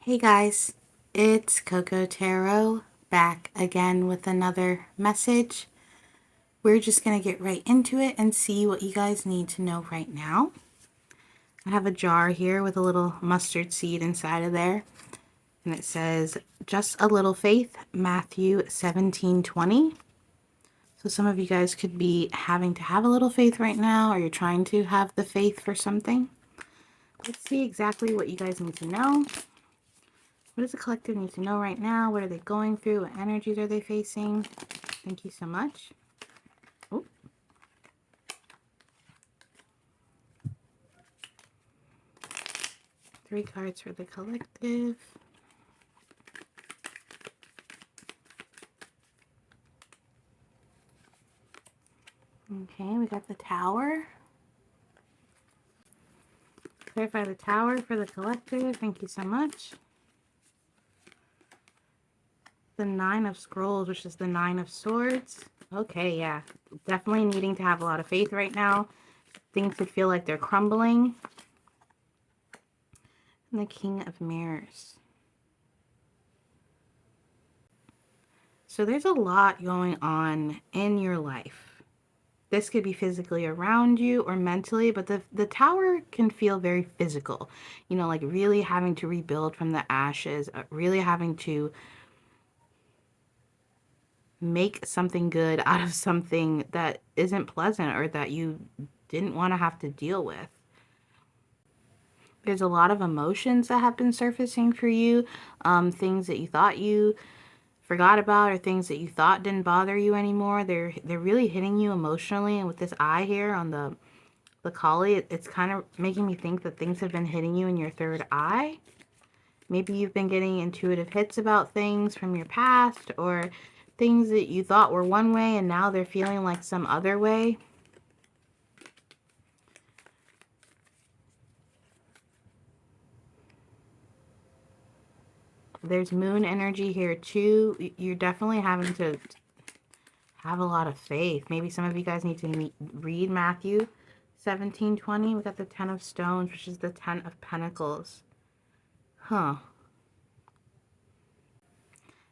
Hey guys, it's Coco Tarot back again with another message. We're just going to get right into it and see what you guys need to know right now. I have a jar here with a little mustard seed inside of there, and it says, just a little faith, Matthew 17:20. So some of you guys could be having to have a little faith right now, or you're trying to have the faith for something. Let's see exactly what you guys need to know. What does the collective need to know right now? What are they going through? What energies are they facing? Thank you so much. Ooh. 3 cards for the collective. Okay, we got the Tower. Clarify the Tower for the collective. Thank you so much. The 9 of Scrolls, which is the 9 of Swords. Okay, yeah. Definitely needing to have a lot of faith right now. Things could feel like they're crumbling. And the King of Mirrors. So there's a lot going on in your life. This could be physically around you or mentally, but the Tower can feel very physical. You know, like really having to rebuild from the ashes, really having to make something good out of something that isn't pleasant or that you didn't want to have to deal with. There's a lot of emotions that have been surfacing for you, things that you thought you forgot about or things that you thought didn't bother you anymore. They're really hitting you emotionally, and with this eye here on the collie, it's kind of making me think that things have been hitting you in your third eye. Maybe you've been getting intuitive hits about things from your past, or things that you thought were one way and now they're feeling like some other way. There's moon energy here too. You're definitely having to have a lot of faith. Maybe some of you guys need to read Matthew 17:20. We got the 10 of Stones, which is the 10 of Pentacles. Huh.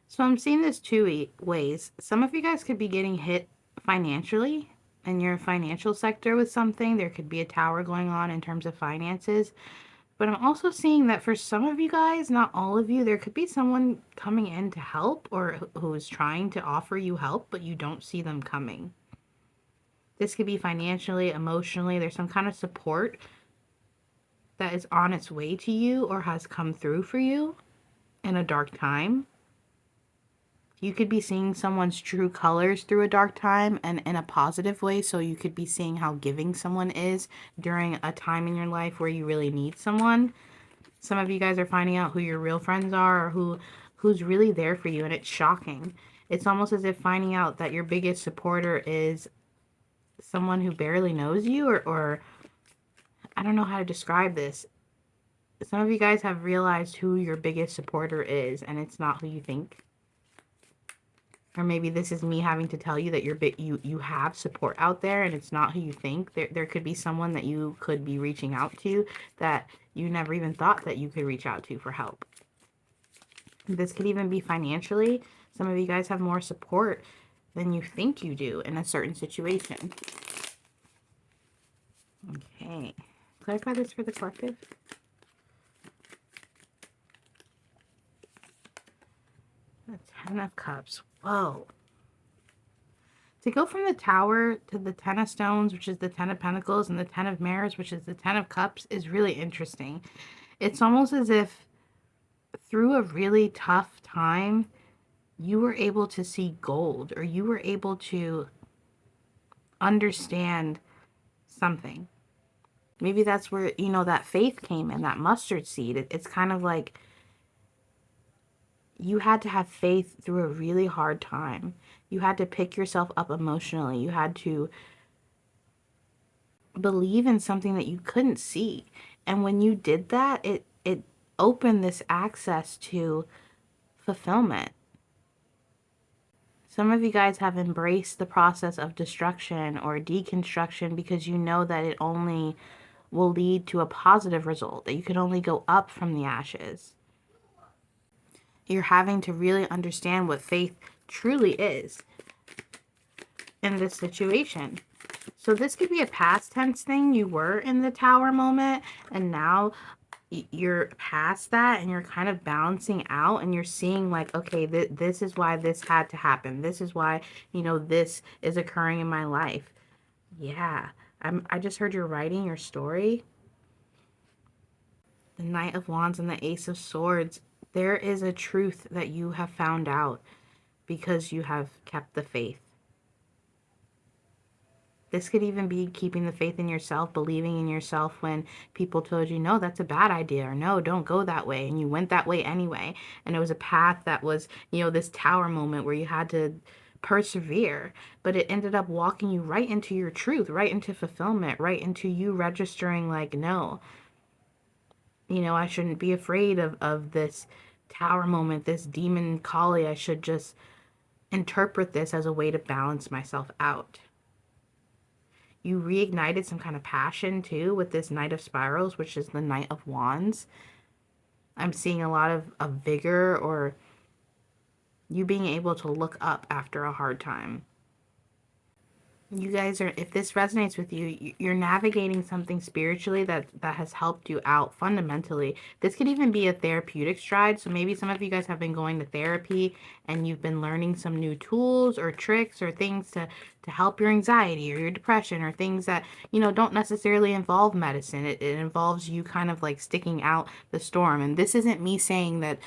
So I'm seeing this two ways. Some of you guys could be getting hit financially in your financial sector with something. There could be a tower going on in terms of finances. But I'm also seeing that for some of you guys, not all of you, there could be someone coming in to help or who is trying to offer you help, but you don't see them coming. This could be financially, emotionally. There's some kind of support that is on its way to you or has come through for you in a dark time. You could be seeing someone's true colors through a dark time and in a positive way. So you could be seeing how giving someone is during a time in your life where you really need someone. Some of you guys are finding out who your real friends are or who's really there for you, and it's shocking. It's almost as if finding out that your biggest supporter is someone who barely knows you, or I don't know how to describe this. Some of you guys have realized who your biggest supporter is, and it's not who you think. Or maybe this is me having to tell you that you have support out there and it's not who you think. There could be someone that you could be reaching out to that you never even thought that you could reach out to for help. This could even be financially. Some of you guys have more support than you think you do in a certain situation. Okay. Clarify this for the collective. The 10 of Cups. Whoa. To go from the Tower to the 10 of Stones, which is the 10 of Pentacles, and the 10 of Mirrors, which is the 10 of Cups, is really interesting. It's almost as if through a really tough time, you were able to see gold, or you were able to understand something. Maybe that's where, you know, that faith came in, that mustard seed. It's kind of like you had to have faith through a really hard time. You had to pick yourself up emotionally. You had to believe in something that you couldn't see. And when you did that, it opened this access to fulfillment. Some of you guys have embraced the process of destruction or deconstruction because you know that it only will lead to a positive result, that you can only go up from the ashes. You're having to really understand what faith truly is in this situation. So this could be a past tense thing. You were in the tower moment and now you're past that and you're kind of balancing out and you're seeing like, okay, this is why this had to happen. This is why, this is occurring in my life. Yeah. I just heard you're writing your story. The Knight of Wands and the Ace of Swords. There is a truth that you have found out because you have kept the faith. This could even be keeping the faith in yourself, believing in yourself when people told you, no, that's a bad idea, or no, don't go that way. And you went that way anyway. And it was a path that was, this tower moment where you had to persevere. But it ended up walking you right into your truth, right into fulfillment, right into you registering like, no, I shouldn't be afraid of this tower moment, this demon Kali. I should just interpret this as a way to balance myself out. You reignited some kind of passion too with this Knight of Spirals, which is the Knight of Wands. I'm seeing a lot of vigor or you being able to look up after a hard time. You guys are, if this resonates with you, you're navigating something spiritually that has helped you out fundamentally. This could even be a therapeutic stride. So maybe some of you guys have been going to therapy and you've been learning some new tools or tricks or things to help your anxiety or your depression or things that, don't necessarily involve medicine. It involves you kind of like sticking out the storm. And this isn't me saying that,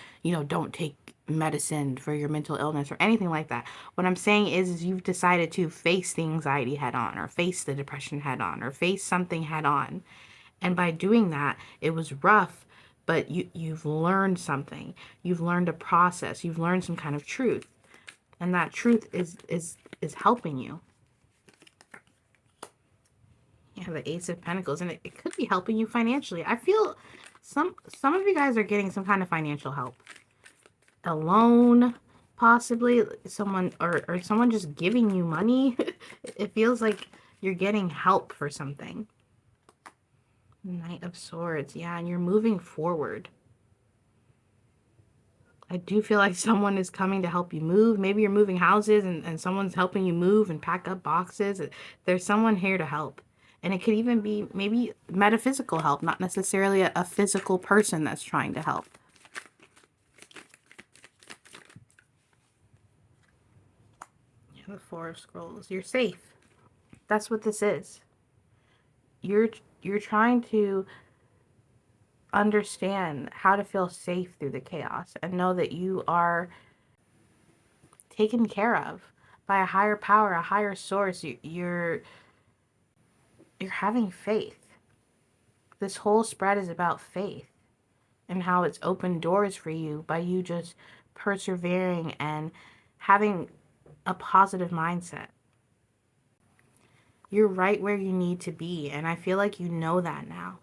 don't take medicine for your mental illness or anything like that. What I'm saying is you've decided to face the anxiety head on or face the depression head on or face something head on. And by doing that, it was rough, but you've learned something. You've learned a process. You've learned some kind of truth. And that truth is helping you. You have the Ace of Pentacles, and it could be helping you financially. I feel some of you guys are getting some kind of financial help. A loan, possibly someone or someone just giving you money. It feels like you're getting help for something. Knight of Swords. Yeah, and you're moving forward. I do feel like someone is coming to help you move. Maybe you're moving houses and someone's helping you move and pack up boxes. There's someone here to help. And it could even be maybe metaphysical help, not necessarily a physical person that's trying to help. The Four of Scrolls. You're safe. That's what this is. You're trying to understand how to feel safe through the chaos and know that you are taken care of by a higher power, a higher source. You're having faith. This whole spread is about faith and how it's opened doors for you by you just persevering and having a positive mindset. You're right where you need to be, and I feel like you know that now.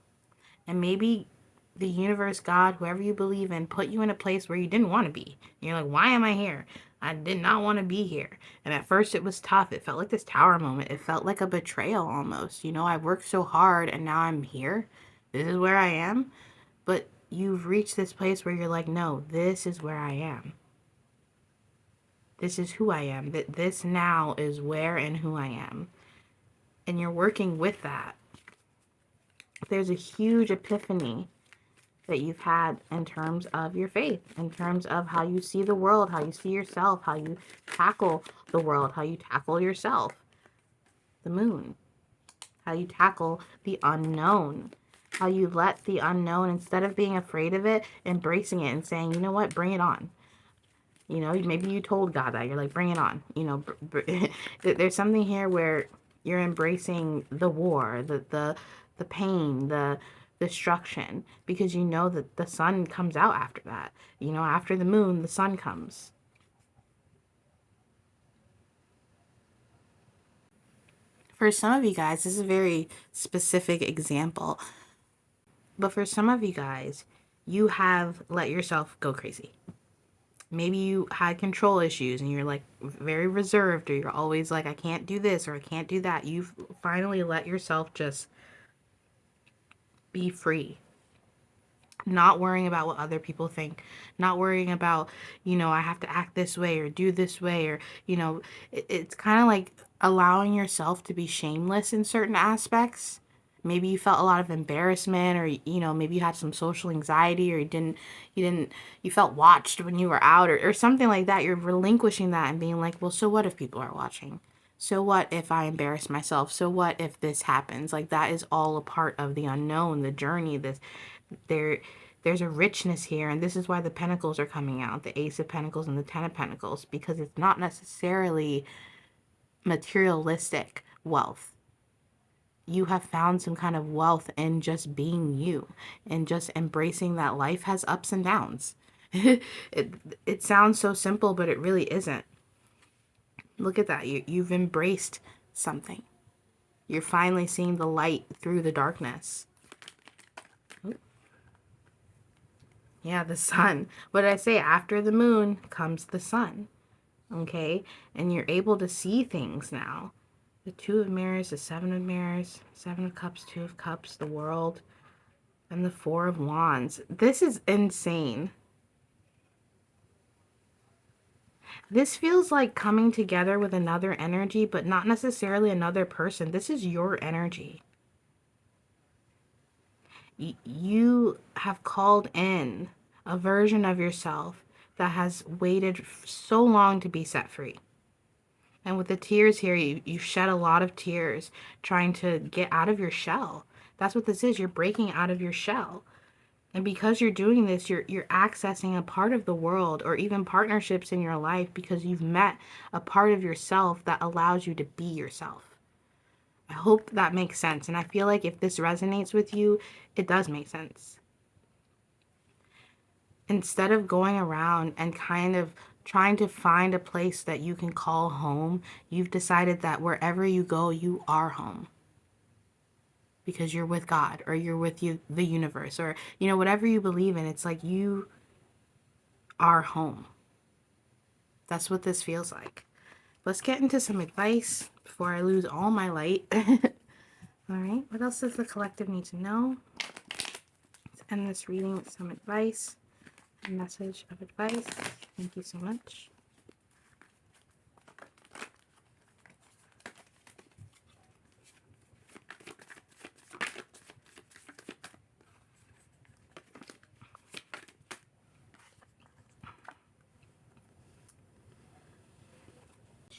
And maybe the universe, God, whoever you believe in, put you in a place where you didn't want to be. And you're like, why am I here? I did not want to be here. And at first it was tough. It felt like this tower moment. It felt like a betrayal almost. I worked so hard and now I'm here. This is where I am. But you've reached this place where you're like, no, this is where I am. This is who I am. This now is where and who I am. And you're working with that. There's a huge epiphany that you've had in terms of your faith, in terms of how you see the world, how you see yourself, how you tackle the world, how you tackle yourself. The Moon. How you tackle the unknown. How you let the unknown, instead of being afraid of it, embracing it and saying, you know what, bring it on. Maybe you told God that. You're like, bring it on. There's something here where you're embracing the war, the pain, the destruction, because you know that the sun comes out after that. After the moon, the sun comes. For some of you guys, this is a very specific example, but for some of you guys, you have let yourself go crazy. Maybe you had control issues and you're like very reserved, or you're always like, I can't do this or I can't do that. You've finally let yourself just be free. Not worrying about what other people think, not worrying about, I have to act this way or do this way, or, it's kind of like allowing yourself to be shameless in certain aspects. Maybe you felt a lot of embarrassment, or, maybe you had some social anxiety, or you felt watched when you were out, or something like that. You're relinquishing that and being like, well, so what if people are watching? So what if I embarrass myself? So what if this happens? Like, that is all a part of the unknown, the journey. There there's a richness here, and this is why the pentacles are coming out, the Ace of Pentacles and the Ten of Pentacles, because it's not necessarily materialistic wealth. You have found some kind of wealth in just being you, and just embracing that life has ups and downs. it, it sounds so simple, but it really isn't. Look at that. You've embraced something. You're finally seeing the light through the darkness. Yeah, the sun. What did I say? After the moon comes the sun. Okay? And you're able to see things now. The Two of Mirrors, the Seven of Mirrors, Seven of Cups, Two of Cups, the World, and the Four of Wands. This is insane. This feels like coming together with another energy, but not necessarily another person. This is your energy. You have called in a version of yourself that has waited so long to be set free. And with the tears here, you shed a lot of tears trying to get out of your shell. That's what this is. You're breaking out of your shell. And because you're doing this, you're accessing a part of the world, or even partnerships in your life, because you've met a part of yourself that allows you to be yourself. I hope that makes sense. And I feel like if this resonates with you, it does make sense. Instead of going around and kind of trying to find a place that you can call home, you've decided that wherever you go, you are home. Because you're with God, or you're with the universe, or, whatever you believe in. It's like you are home. That's what this feels like. Let's get into some advice before I lose all my light. All right, what else does the collective need to know? Let's end this reading with some advice. A message of advice. Thank you so much.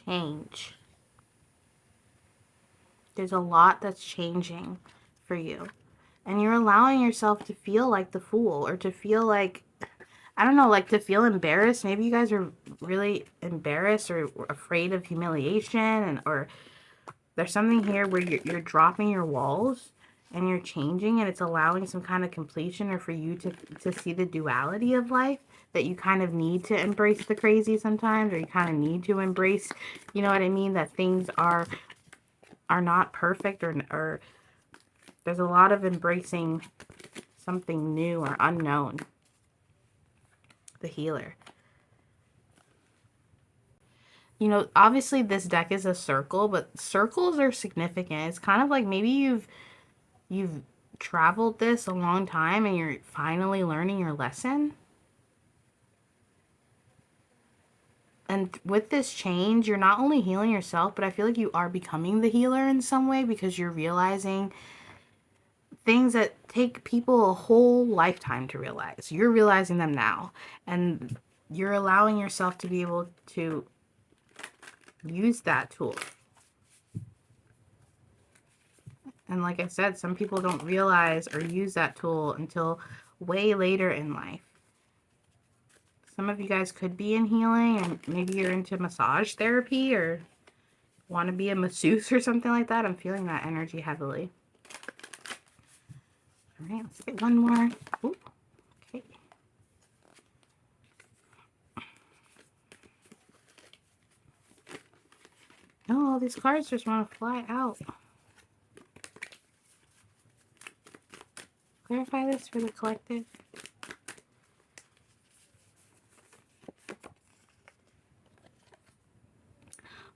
Change. There's a lot that's changing for you. And you're allowing yourself to feel like the fool, or to feel like, I don't know, like to feel embarrassed. Maybe you guys are really embarrassed or afraid of humiliation, or there's something here where you're dropping your walls and you're changing, and it's allowing some kind of completion, or for you to see the duality of life, that you kind of need to embrace the crazy sometimes, or you kind of need to embrace, you know what I mean, that things are not perfect, or there's a lot of embracing something new or unknown. The Healer. Obviously this deck is a circle, but circles are significant. It's kind of like maybe you've traveled this a long time and you're finally learning your lesson. And with this change, you're not only healing yourself, but I feel like you are becoming the healer in some way, because you're realizing things that take people a whole lifetime to realize. You're realizing them now, and you're allowing yourself to be able to use that tool. And like I said, some people don't realize or use that tool until way later in life. Some of you guys could be in healing, and maybe you're into massage therapy, or want to be a masseuse or something like that. I'm feeling that energy heavily. All right, let's get one more. Ooh, okay. Oh, all these cards just want to fly out. Clarify this for the collective.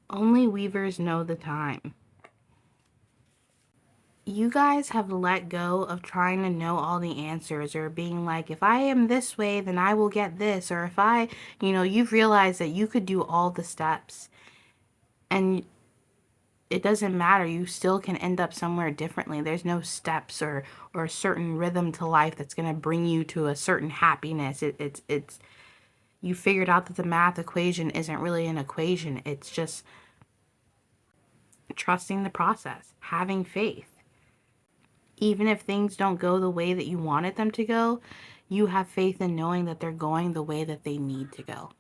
Only weavers know the time. you guys have let go of trying to know all the answers, or being like, if I am this way, then I will get this, or if I, you've realized that you could do all the steps, and it doesn't matter. You still can end up somewhere differently. There's no steps or a certain rhythm to life that's going to bring you to a certain happiness. It's you figured out that the math equation isn't really an equation. It's just trusting the process, having faith. Even if things don't go the way that you wanted them to go, you have faith in knowing that they're going the way that they need to go.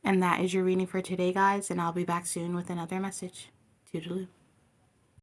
And that is your reading for today, guys, and I'll be back soon with another message. Toodaloo.